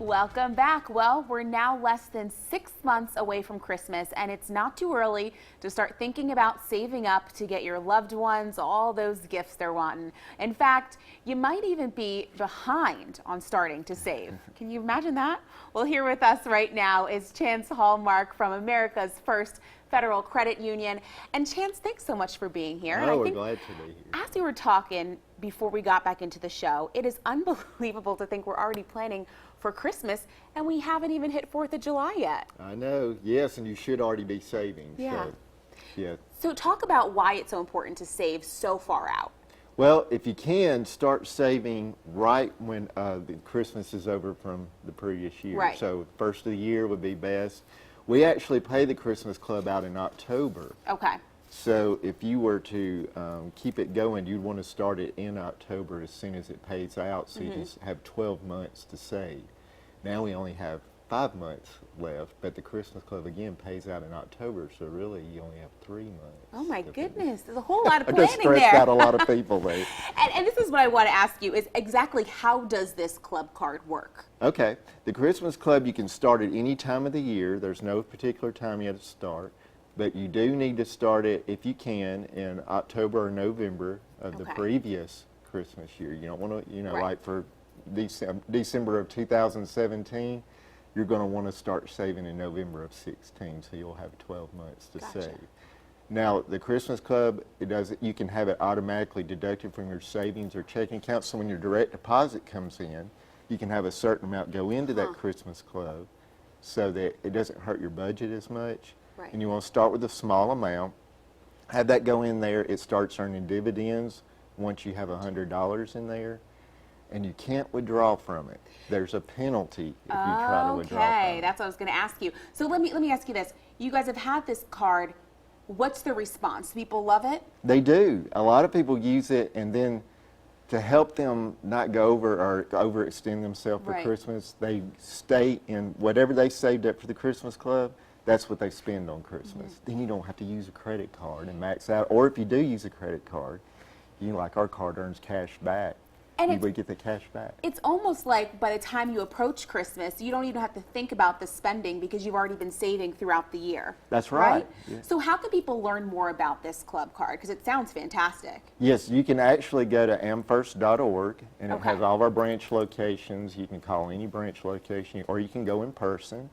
Welcome back. Well, we're now less than 6 months away from Christmas, and it's not too early to start thinking about saving up to get your loved ones all those gifts they're wanting. In fact, you might even be behind on starting to save. Can you imagine that? Well, here with us right now is Chance Hallmark from America's First Federal Credit Union. And Chance, thanks so much for being here. Oh, we're glad to be here. As we were talking before we got back into the show, it is unbelievable to think we're already planning for Christmas and we haven't even hit 4th of July yet. I know, yes, and you should already be saving. Yeah. Yeah. So talk about why it's so important to save so far out. Well, if you can, start saving right when the Christmas is over from the previous year. Right. So first of the year would be best. We actually pay the Christmas Club out in October. Okay. So if you were to keep it going, you'd want to start it in October as soon as it pays out, so you just have 12 months to save. Now we only have 5 months left, but the Christmas Club again pays out in October, so really you only have 3 months. Oh my goodness, there's a whole lot of I planning just stressed there. out a lot of people there. And this is what I want to ask you is exactly how does this club card work? Okay, the Christmas Club, you can start at any time of the year. There's no particular time you have to start, but you do need to start it, if you can, in October or November of the previous Christmas year. You don't want to, like for December of 2017, you're going to want to start saving in November of 16, so you'll have 12 months to save. Now, the Christmas Club, you can have it automatically deducted from your savings or checking account, so when your direct deposit comes in, you can have a certain amount go into that Christmas Club so that it doesn't hurt your budget as much. Right. And you want to start with a small amount, have that go in there. It starts earning dividends once you have $100 in there, and you can't withdraw from it. There's a penalty if you try to withdraw from it. Okay, that's what I was going to ask you. So let me ask you this. You guys have had this card. What's the response? People love it? They do. A lot of people use it, and then to help them not go over or overextend themselves for Christmas, they stay in whatever they saved up for the Christmas Club. That's what they spend on Christmas. Then you don't have to use a credit card and max out. Or if you do use a credit card, like our card earns cash back. And we get the cash back. It's almost like by the time you approach Christmas, you don't even have to think about the spending because you've already been saving throughout the year. That's right. Yeah. So how can people learn more about this club card? Because it sounds fantastic. Yes, you can actually go to amfirst.org, and it has all of our branch locations. You can call any branch location, or you can go in person.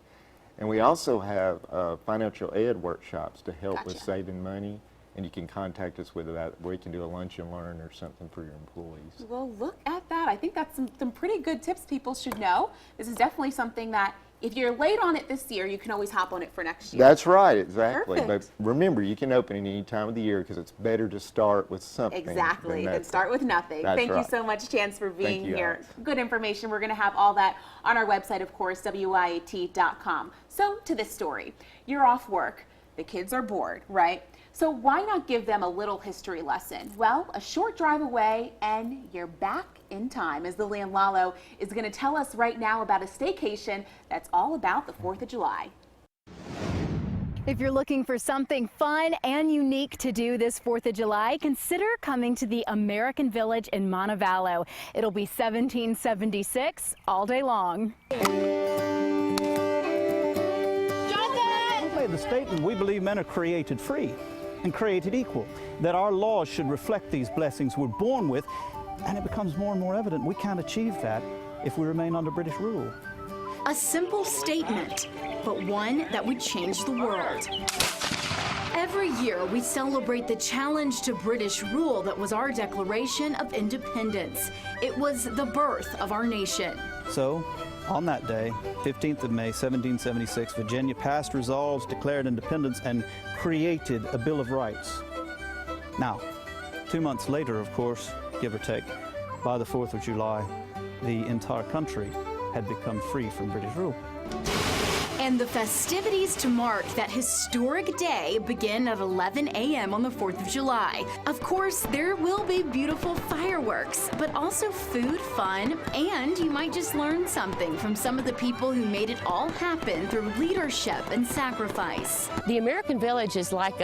And we also have financial ed workshops to help with saving money. And you can contact us with that. We can do a lunch and learn or something for your employees. Well, look at that. I think that's some pretty good tips people should know. This is definitely something that if you're late on it this year, you can always hop on it for next year. That's right, exactly. Perfect. But remember, you can open it any time of the year because it's better to start with something. Exactly, than start with nothing. That's Thank right. you so much, Chance, for being here. Alex. Good information. We're going to have all that on our website, of course, WIAT.com. So to this story. You're off work. The kids are bored, right? So why not give them a little history lesson? Well, a short drive away and you're back in time, as Lillian Lalo is going to tell us right now about a staycation that's all about the 4th of July. If you're looking for something fun and unique to do this 4th of July, consider coming to the American Village in Montevallo. It'll be 1776 all day long. The statement, we believe men are created free and created equal, that our laws should reflect these blessings we're born with, and it becomes more and more evident we can't achieve that if we remain under British rule. A simple statement, but one that would change the world. Every year we celebrate the challenge to British rule that was our Declaration of Independence. It was the birth of our nation. So, on that day, 15th of May, 1776, Virginia passed resolves, declared independence, and created a Bill of Rights. Now, 2 months later, of course, give or take, by the 4th of July, the entire country had become free from British rule. And the festivities to mark that historic day begin at 11 a.m. on the 4th of July. Of course, there will be beautiful fireworks, but also food, fun, and you might just learn something from some of the people who made it all happen through leadership and sacrifice. The American Village is like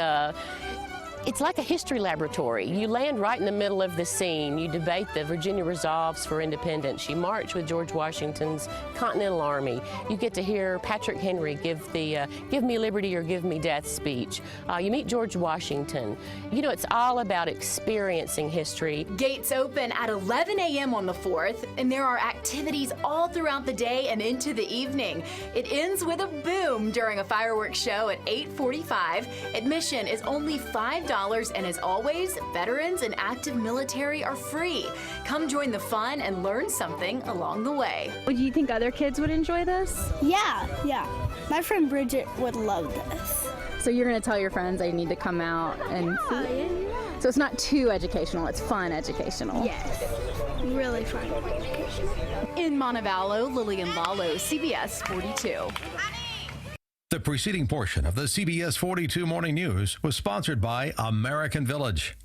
It's like a history laboratory. You land right in the middle of the scene. You debate the Virginia resolves for independence. You march with George Washington's Continental Army. You get to hear Patrick Henry give the "Give me liberty or give me death" speech. You meet George Washington. You know, it's all about experiencing history. Gates open at 11 a.m. on the 4th, and there are activities all throughout the day and into the evening. It ends with a boom during a fireworks show at 8:45. Admission is only $5, and as always, veterans and active military are free. Come join the fun and learn something along the way. Do you think other kids would enjoy this? Yeah. My friend Bridget would love this. So you're going to tell your friends they need to come out and see? Yeah. So it's not too educational, it's fun educational. Yes. Really fun. In Montevallo, Lillian Lalo, CBS 42. The preceding portion of the CBS 42 Morning News was sponsored by American Village.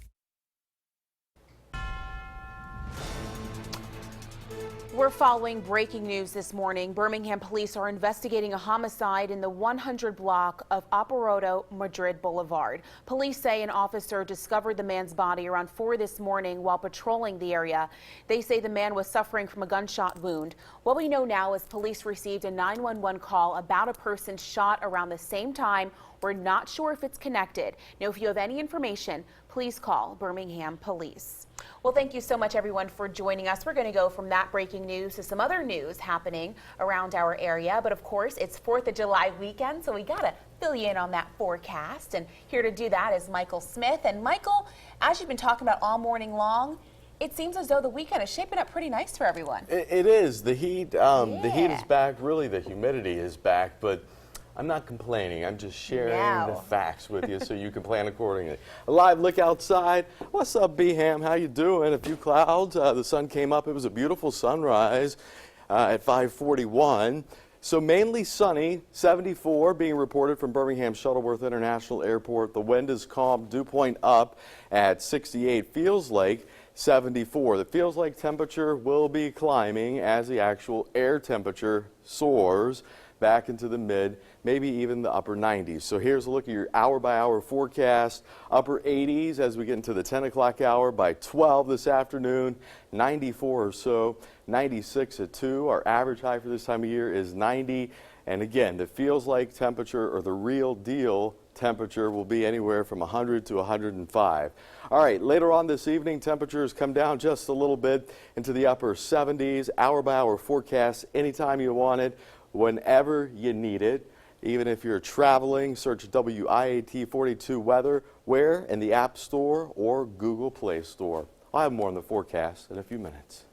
We're following breaking news this morning. Birmingham police are investigating a homicide in the 100 block of Aparodo Madrid Boulevard. Police say an officer discovered the man's body around 4 this morning while patrolling the area. They say the man was suffering from a gunshot wound. What we know now is police received a 911 call about a person shot around the same time. We're not sure if it's connected. Now, if you have any information, please call Birmingham Police. Well, thank you so much, everyone, for joining us. We're going to go from that breaking news to some other news happening around our area. But of course, it's 4th of July weekend, so we got to fill you in on that forecast. And here to do that is Michael Smith. And Michael, as you've been talking about all morning long, it seems as though the weekend is shaping up pretty nice for everyone. It is. The heat is back. Really, the humidity is back. But I'm not complaining. I'm just sharing the facts with you so you can plan accordingly. A live look outside. What's up, Beham? How you doing? A few clouds. The sun came up. It was a beautiful sunrise at 5:41. So mainly sunny. 74 being reported from Birmingham Shuttleworth International Airport. The wind is calm. Dew point up at 68. Feels like 74. The feels like temperature will be climbing as the actual air temperature soars back into the mid, maybe even the upper 90s. So here's a look at your hour-by-hour forecast. Upper 80s as we get into the 10 o'clock hour. By 12 this afternoon, 94 or so, 96 at 2. Our average high for this time of year is 90. And again, the feels like temperature, or the real deal temperature, will be anywhere from 100 to 105. All right, later on this evening, temperatures come down just a little bit into the upper 70s. Hour-by-hour forecast anytime you want it, whenever you need it. Even if you're traveling, search WIAT 42 weather, where in the App Store or Google Play Store. I'll have more on the forecast in a few minutes.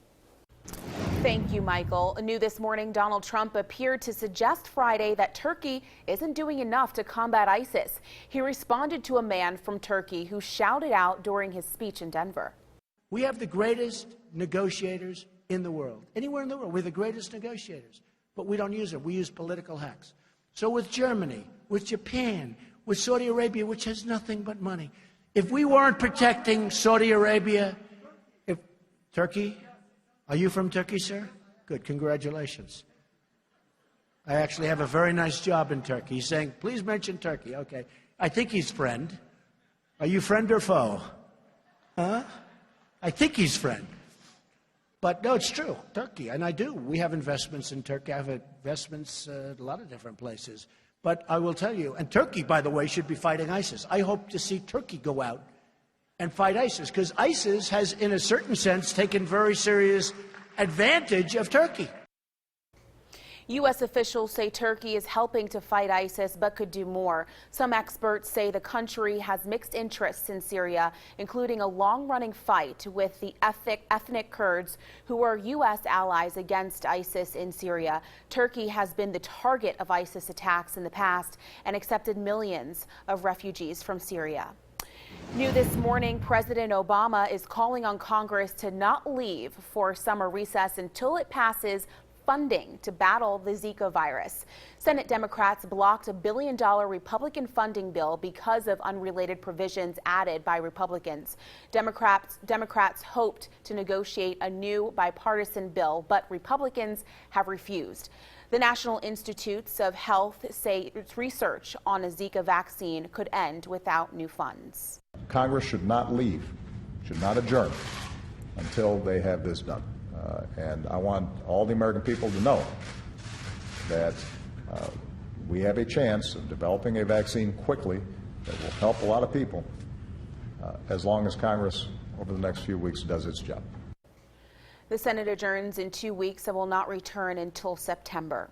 Thank you, Michael. New this morning, Donald Trump appeared to suggest Friday that Turkey isn't doing enough to combat ISIS. He responded to a man from Turkey who shouted out during his speech in Denver. We have the greatest negotiators in the world. Anywhere in the world, we're the greatest negotiators. But we don't use them. We use political hacks. So with Germany, with Japan, with Saudi Arabia, which has nothing but money, if we weren't protecting Saudi Arabia, Turkey, are you from Turkey, sir? Good, congratulations. I actually have a very nice job in Turkey. He's saying, please mention Turkey. Okay, I think he's friend. Are you friend or foe? Huh? I think he's friend. But no, it's true, Turkey, and I do. We have investments in Turkey. I have investments at a lot of different places. But I will tell you, and Turkey, by the way, should be fighting ISIS. I hope to see Turkey go out and fight ISIS, because ISIS has, in a certain sense, taken very serious advantage of Turkey. U.S. officials say Turkey is helping to fight ISIS but could do more. Some experts say the country has mixed interests in Syria, including a long-running fight with the ethnic Kurds, who are U.S. allies against ISIS in Syria. Turkey has been the target of ISIS attacks in the past and accepted millions of refugees from Syria. New this morning, President Obama is calling on Congress to not leave for summer recess until it passes funding to battle the Zika virus. Senate Democrats blocked a $1 billion Republican funding bill because of unrelated provisions added by Republicans. Democrats hoped to negotiate a new bipartisan bill, but Republicans have refused. The National Institutes of Health say its research on a Zika vaccine could end without new funds. Congress should not leave, should not adjourn until they have this done. And I want all the American people to know that we have a chance of developing a vaccine quickly that will help a lot of people as long as Congress over the next few weeks does its job. The Senate adjourns in 2 weeks and will not return until September.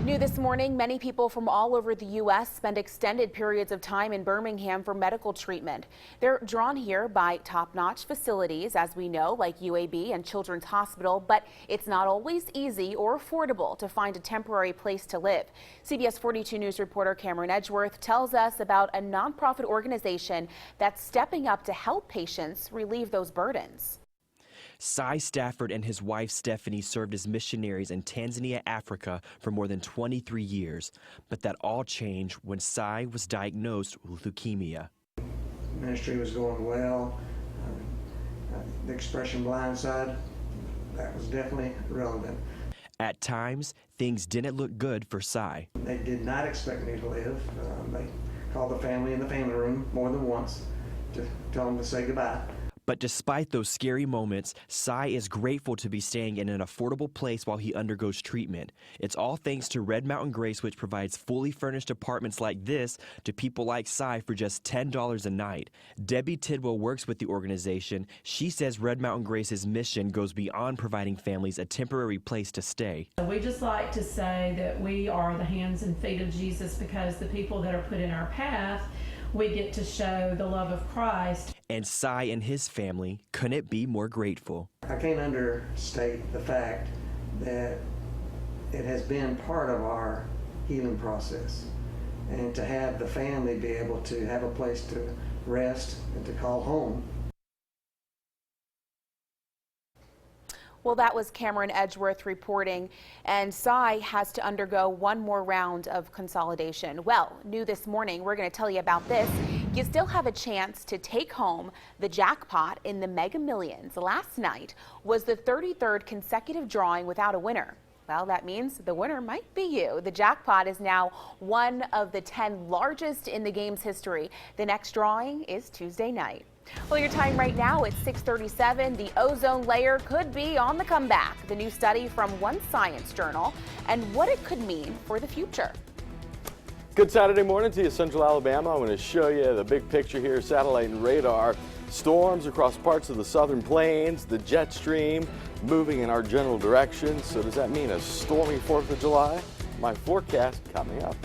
New this morning, many people from all over the U.S. spend extended periods of time in Birmingham for medical treatment. They're drawn here by top-notch facilities, as we know, like UAB and Children's Hospital, but it's not always easy or affordable to find a temporary place to live. CBS 42 News reporter Cameron Edgeworth tells us about a nonprofit organization that's stepping up to help patients relieve those burdens. Cy Stafford and his wife Stephanie served as missionaries in Tanzania, Africa for more than 23 years. But that all changed when Cy was diagnosed with leukemia. Ministry was going well. The expression blind side, that was definitely relevant. At times, things didn't look good for Cy. They did not expect me to live. They called the family in the family room more than once to tell them to say goodbye. But despite those scary moments, Cy is grateful to be staying in an affordable place while he undergoes treatment. It's all thanks to Red Mountain Grace, which provides fully furnished apartments like this to people like Cy for just $10 a night. Debbie Tidwell works with the organization. She says Red Mountain Grace's mission goes beyond providing families a temporary place to stay. We just like to say that we are the hands and feet of Jesus, because the people that are put in our path, we get to show the love of Christ. And Cy and his family couldn't be more grateful. I can't understate the fact that it has been part of our healing process. And to have the family be able to have a place to rest and to call home. Well, that was Cameron Edgeworth reporting, and Cy has to undergo one more round of consolidation. Well, new this morning, we're going to tell you about this. You still have a chance to take home the jackpot in the Mega Millions. Last night was the 33rd consecutive drawing without a winner. Well, that means the winner might be you. The jackpot is now one of the 10 largest in the game's history. The next drawing is Tuesday night. Well, your time right now it's 6:37. The ozone layer could be on the comeback. The new study from one science journal and what it could mean for the future. Good Saturday morning to you, Central Alabama. I want to show you the big picture here, satellite and radar. Storms across parts of the southern plains, the jet stream moving in our general direction. So does that mean a stormy 4th of July? My forecast coming up.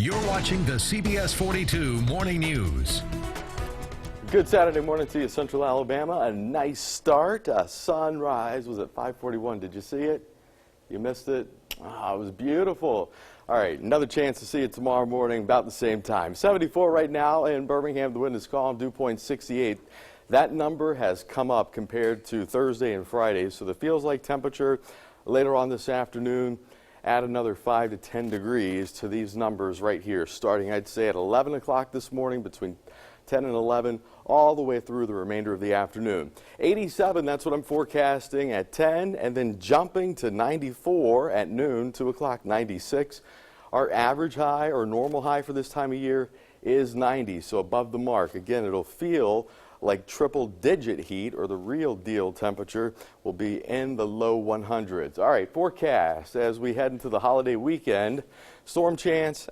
You're watching the CBS 42 Morning News. Good Saturday morning to you, Central Alabama. A nice start. Sunrise was at 5:41. Did you see it? You missed it? It was beautiful. All right, another chance to see it tomorrow morning about the same time. 74 right now in Birmingham. The wind is calm, dew point 68. That number has come up compared to Thursday and Friday, so the feels like temperature later on this afternoon, add another 5 to 10 degrees to these numbers right here, starting, I'd say, at 11 o'clock this morning, between 10 and 11, all the way through the remainder of the afternoon. 87, that's what I'm forecasting at 10, and then jumping to 94 at noon, 2 o'clock, 96. Our average high or normal high for this time of year is 90, so above the mark. Again, it'll feel like triple-digit heat, or the real deal temperature will be in the low 100s. All right, forecast as we head into the holiday weekend. Storm chance,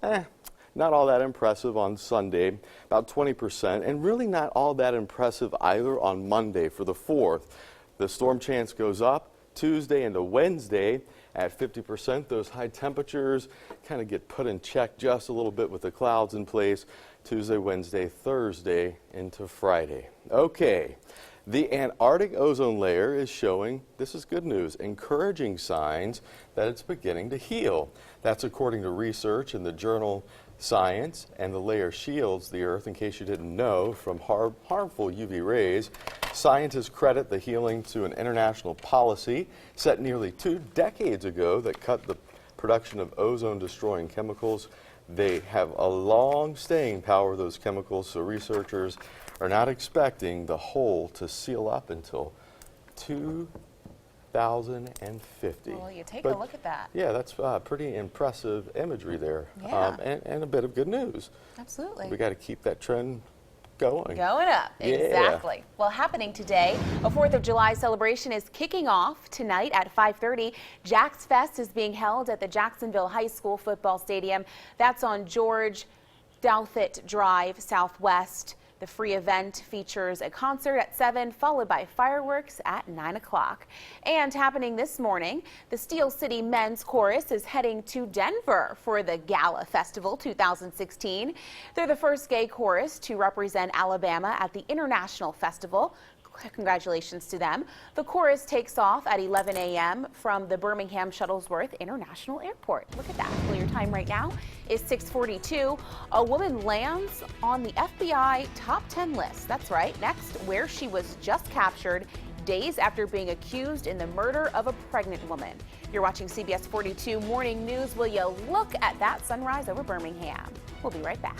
not all that impressive on Sunday, about 20%, and really not all that impressive either on Monday for the 4th. The storm chance goes up Tuesday into Wednesday at 50%. Those high temperatures kind of get put in check just a little bit with the clouds in place Tuesday, Wednesday, Thursday into Friday. Okay, the Antarctic ozone layer is showing, this is good news, encouraging signs that it's beginning to heal. That's according to research in the journal Science, and the layer shields the Earth, in case you didn't know, from harmful UV rays. Scientists credit the healing to an international policy set nearly 2 decades ago that cut the production of ozone-destroying chemicals. They have a long staying power, those chemicals, so researchers are not expecting the hole to seal up until 2050. Well, you take a look at that. Yeah, that's pretty impressive imagery there. Yeah. And a bit of good news. Absolutely. We got to keep that trend going. Going up, Yeah. exactly. Well, happening today, a 4th of July celebration is kicking off tonight at 5:30. Jax Fest is being held at the Jacksonville High School football stadium. That's on George Douthit Drive Southwest. The free event features a concert at 7, followed by fireworks at 9 o'clock. And happening this morning, the Steel City Men's Chorus is heading to Denver for the Gala Festival 2016. They're the first gay chorus to represent Alabama at the International Festival. Congratulations to them. The chorus takes off at 11 a.m. from the Birmingham Shuttlesworth International Airport. Look at that. Well, your time right now is 6:42. A woman lands on the FBI top 10 list. That's right. Next, where she was just captured days after being accused in the murder of a pregnant woman. You're watching CBS 42 Morning News. Will you look at that sunrise over Birmingham? We'll be right back.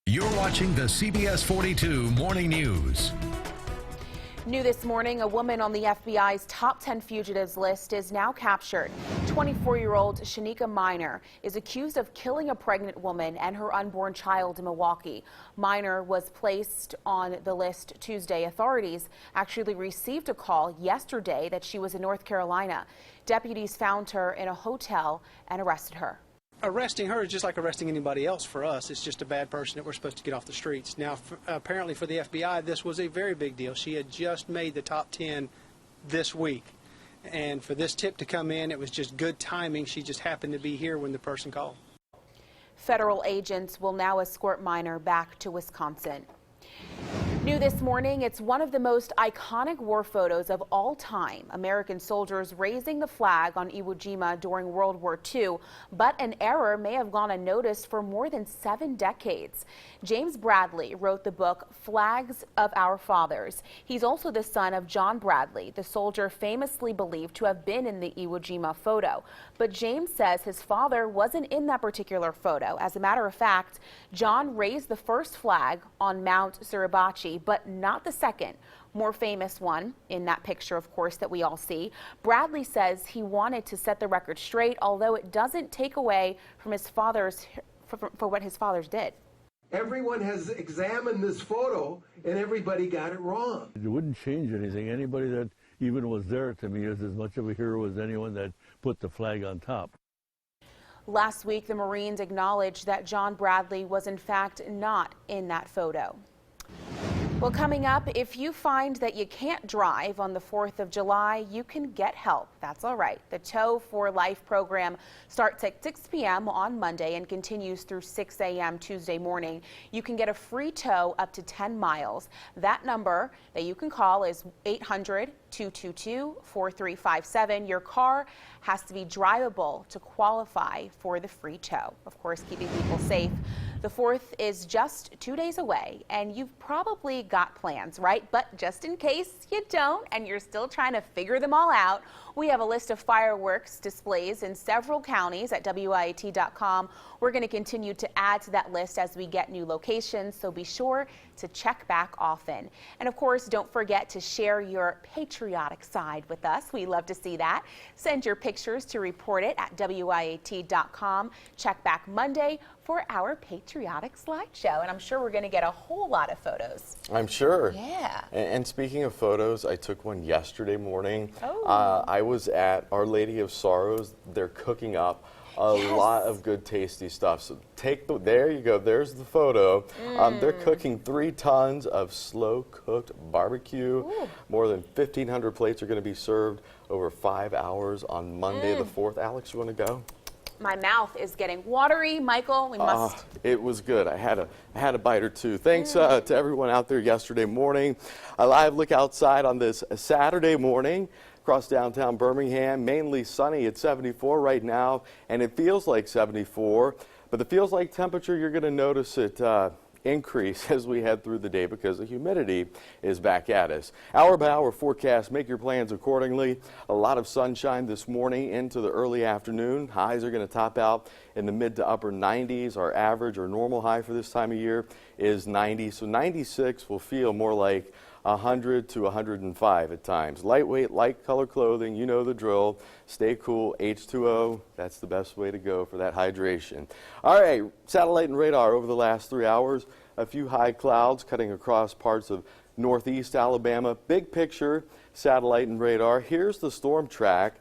You're watching the CBS 42 Morning News. New this morning, a woman on the FBI's top 10 fugitives list is now captured. 24-year-old Shanika Minor is accused of killing a pregnant woman and her unborn child in Milwaukee. Minor was placed on the list Tuesday. Authorities actually received a call yesterday that she was in North Carolina. Deputies found her in a hotel and arrested her. Arresting her is just like arresting anybody else for us. It's just a bad person that we're supposed to get off the streets. Now, apparently for the FBI, this was a very big deal. She had just made the top 10 this week. And for this tip to come in, it was just good timing. She just happened to be here when the person called. Federal agents will now escort Minor back to Wisconsin. New this morning, it's one of the most iconic war photos of all time. American soldiers raising the flag on Iwo Jima during World War II, but an error may have gone unnoticed for more than 7 decades. James Bradley wrote the book Flags of Our Fathers. He's also the son of John Bradley, the soldier famously believed to have been in the Iwo Jima photo. But James says his father wasn't in that particular photo. As a matter of fact, John raised the first flag on Mount Suribachi, but not the second, more famous one in that picture, of course, that we all see. Bradley says he wanted to set the record straight, although it doesn't take away from his father's for what his fathers did. Everyone has examined this photo and everybody got it wrong. It wouldn't change anything. Anybody that even was there to me is as much of a hero as anyone that put the flag on top. Last week, the Marines acknowledged that John Bradley was in fact not in that photo. Well, coming up, if you find that you can't drive on the 4th of July, you can get help. That's all right. The Tow for Life program starts at 6 p.m. on Monday and continues through 6 a.m. Tuesday morning. You can get a free tow up to 10 miles. That number that you can call is 800-222-4357. Your car has to be drivable to qualify for the free tow. Of course, keeping people safe. The 4th is just 2 days away, and you've probably got plans, right? But just in case you don't and you're still trying to figure them all out, we have a list of fireworks displays in several counties at WIAT.com. We're going to continue to add to that list as we get new locations, so be sure to check back often. And of course, don't forget to share your patriotic side with us. We love to see that. Send your pictures to report it at WIAT.com. Check back Monday for our patriotic slideshow, and I'm sure we're going to get a whole lot of photos. I'm sure. Yeah. And speaking of photos, I took one yesterday morning. Oh. I was at Our Lady of Sorrows. They're cooking up a lot of good tasty stuff. So there you go, there's the photo. They're cooking 3 tons of slow cooked barbecue. Ooh. More than 1,500 plates are going to be served over 5 hours on Monday the 4th. Alex, you want to go? My mouth is getting watery. Michael, we must. It was good. I had a bite or two. Thanks to everyone out there yesterday morning. A live look outside on this Saturday morning across downtown Birmingham. Mainly sunny at 74 right now, and it feels like 74. But the feels like temperature, you're going to notice it increase as we head through the day because the humidity is back at us. Hour by hour forecast, make your plans accordingly. A lot of sunshine this morning into the early afternoon. Highs are going to top out in the mid to upper 90s. Our average or normal high for this time of year is 90. So 96 will feel more like 100 to 105 at times. Lightweight, light color clothing, you know the drill. Stay cool, H2O, that's the best way to go for that hydration. All right, satellite and radar over the last 3 hours. A few high clouds cutting across parts of northeast Alabama. Big picture, satellite and radar. Here's the storm track.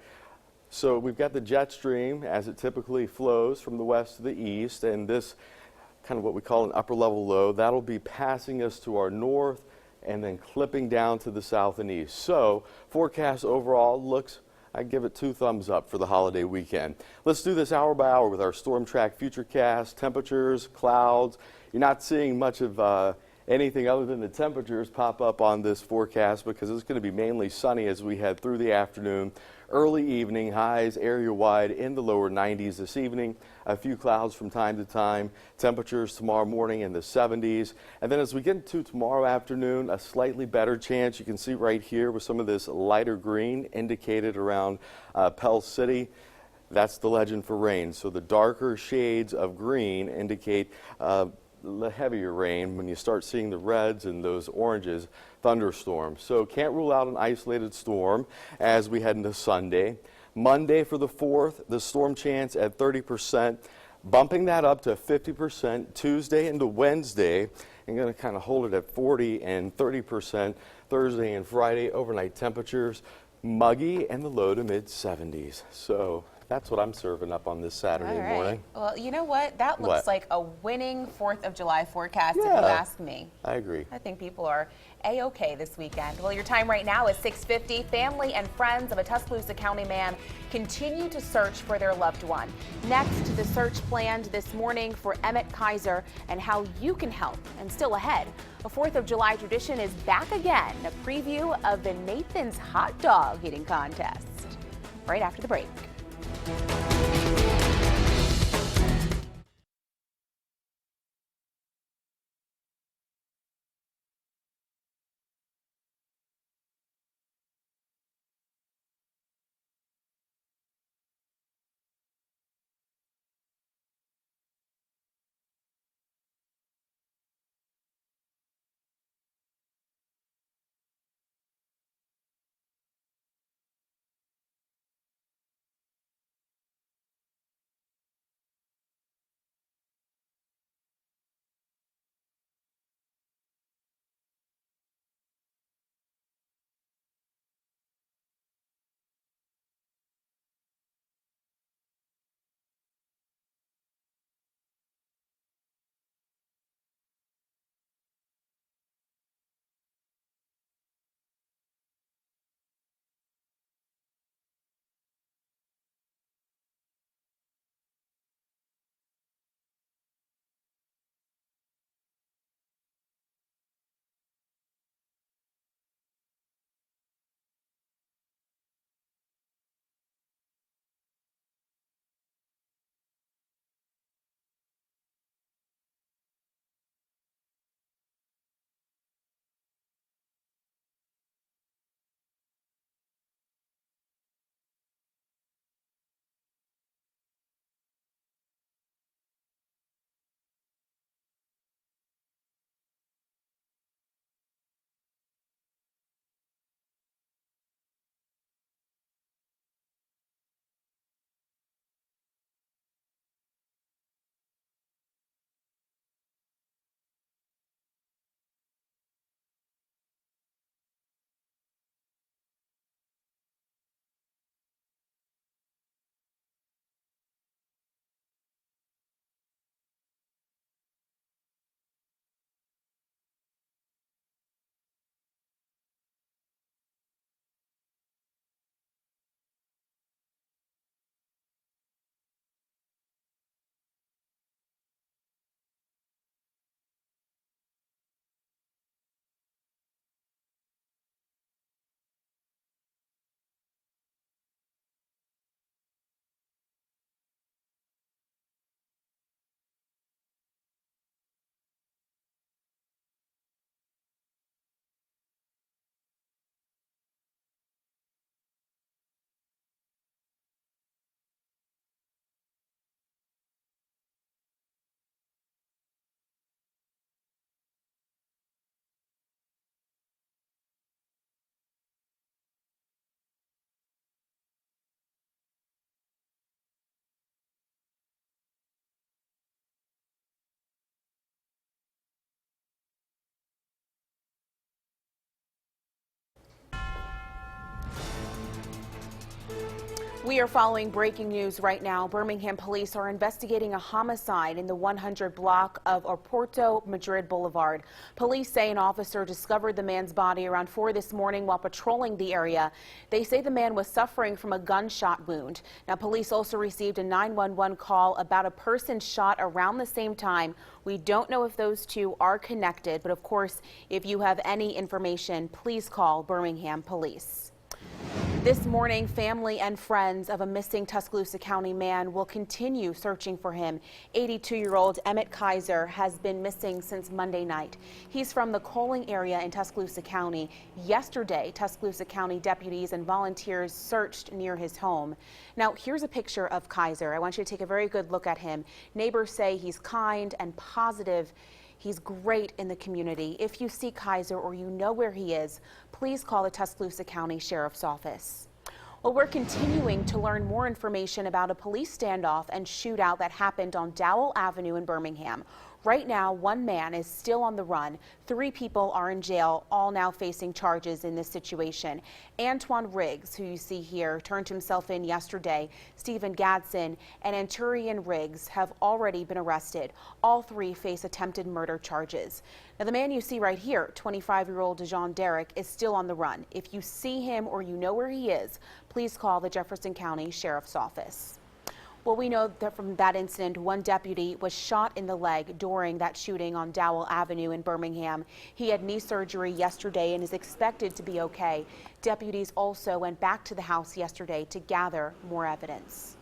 So we've got the jet stream as it typically flows from the west to the east, and this kind of what we call an upper level low, that'll be passing us to our north and then clipping down to the south and east. So forecast overall looks, I'd give it 2 thumbs up for the holiday weekend. Let's do this hour by hour with our storm track futurecast, temperatures, clouds. You're not seeing much of anything other than the temperatures pop up on this forecast because it's going to be mainly sunny as we head through the afternoon. Early evening highs area-wide in the lower 90s this evening. A few clouds from time to time. Temperatures tomorrow morning in the 70s. And then as we get into tomorrow afternoon, a slightly better chance. You can see right here with some of this lighter green indicated around Pell City. That's the legend for rain. So the darker shades of green indicate heavier rain when you start seeing the reds and those oranges, thunderstorms. So can't rule out an isolated storm as we head into Sunday. Monday for the 4th, the storm chance at 30%, bumping that up to 50% Tuesday into Wednesday, and going to kind of hold it at 40 and 30% Thursday and Friday. Overnight temperatures muggy and the low to mid 70s. So that's what I'm serving up on this Saturday morning. Well, you know what? That looks like a winning 4th of July forecast, if you ask me. I agree. I think people are A-OK this weekend. Well, your time right now is 6:50. Family and friends of a Tuscaloosa County man continue to search for their loved one. Next, the search planned this morning for Emmett Kaiser and how you can help. And still ahead, a 4th of July tradition is back again. A preview of the Nathan's Hot Dog Eating Contest. Right after the break. We are following breaking news right now. Birmingham police are investigating a homicide in the 100 block of Oporto Madrid Boulevard. Police say an officer discovered the man's body around 4 this morning while patrolling the area. They say the man was suffering from a gunshot wound. Now, police also received a 911 call about a person shot around the same time. We don't know if those two are connected, but of course, if you have any information, please call Birmingham Police. This morning, family and friends of a missing Tuscaloosa County man will continue searching for him. 82-year-old Emmett Kaiser has been missing since Monday night. He's from the Coaling area in Tuscaloosa County. Yesterday, Tuscaloosa County deputies and volunteers searched near his home. Now, here's a picture of Kaiser. I want you to take a very good look at him. Neighbors say he's kind and positive. He's great in the community. If you see Kaiser or you know where he is, please call the Tuscaloosa County Sheriff's Office. Well, we're continuing to learn more information about a police standoff and shootout that happened on Dowell Avenue in Birmingham. Right now, one man is still on the run. 3 people are in jail, all now facing charges in this situation. Antoine Riggs, who you see here, turned himself in yesterday. Stephen Gadsden and Anturian Riggs have already been arrested. All 3 face attempted murder charges. Now, the man you see right here, 25-year-old Dejon Derrick, is still on the run. If you see him or you know where he is, please call the Jefferson County Sheriff's Office. Well, we know that from that incident, one deputy was shot in the leg during that shooting on Dowell Avenue in Birmingham. He had knee surgery yesterday and is expected to be okay. Deputies also went back to the house yesterday to gather more evidence.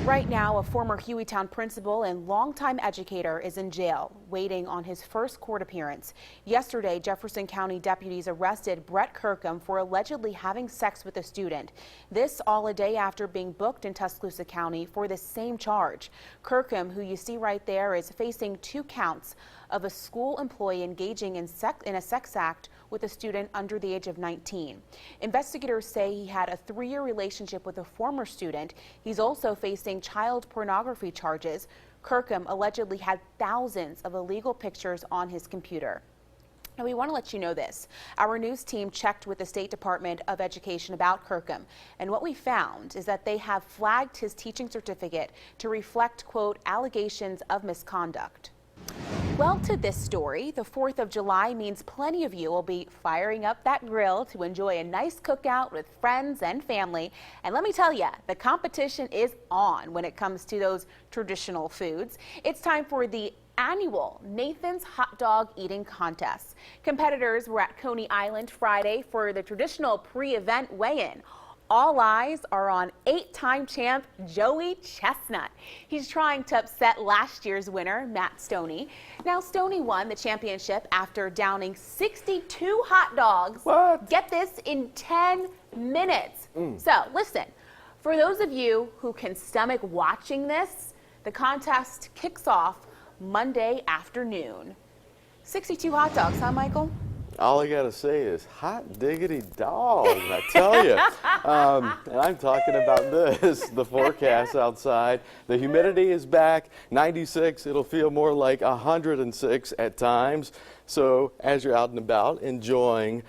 Right now, a former Hueytown principal and longtime educator is in jail, waiting on his first court appearance. Yesterday, Jefferson County deputies arrested Brett Kirkham for allegedly having sex with a student. This all a day after being booked in Tuscaloosa County for the same charge. Kirkham, who you see right there, is facing 2 counts of a school employee engaging in a sex act with a student under the age of 19. Investigators say he had a 3-year relationship with a former student. He's also facing child pornography charges. Kirkham allegedly had thousands of illegal pictures on his computer. Now, we want to let you know this. Our news team checked with the State Department of Education about Kirkham, and what we found is that they have flagged his teaching certificate to reflect, quote, allegations of misconduct. Well, to this story, the 4th of July means plenty of you will be firing up that grill to enjoy a nice cookout with friends and family. And let me tell you, the competition is on when it comes to those traditional foods. It's time for the annual Nathan's Hot Dog Eating Contest. Competitors were at Coney Island Friday for the traditional pre-event weigh-in. All eyes are on 8-time champ Joey Chestnut. He's trying to upset last year's winner, Matt Stoney. Now, Stoney won the championship after downing 62 hot dogs. What? Get this, in 10 minutes. So, listen, for those of you who can stomach watching this, the contest kicks off Monday afternoon. 62 hot dogs, huh, Michael? All I got to say is hot diggity dog, I tell you. And I'm talking about this, the forecast outside. The humidity is back, 96. It'll feel more like 106 at times. So as you're out and about enjoying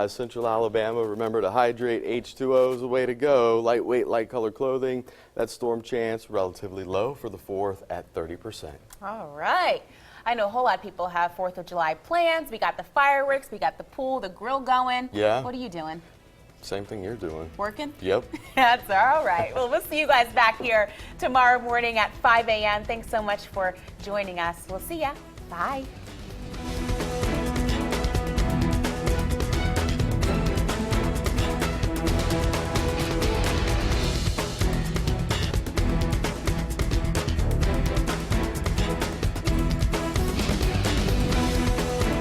Central Alabama, remember to hydrate. H2O is the way to go. Lightweight, light color clothing. That storm chance relatively low for the 4th at 30%. All right. I know a whole lot of people have 4th of July plans. We got the fireworks, we got the pool, the grill going. Yeah. What are you doing? Same thing you're doing. Working? Yep. That's all right. Well, we'll see you guys back here tomorrow morning at 5 a.m. Thanks so much for joining us. We'll see ya. Bye.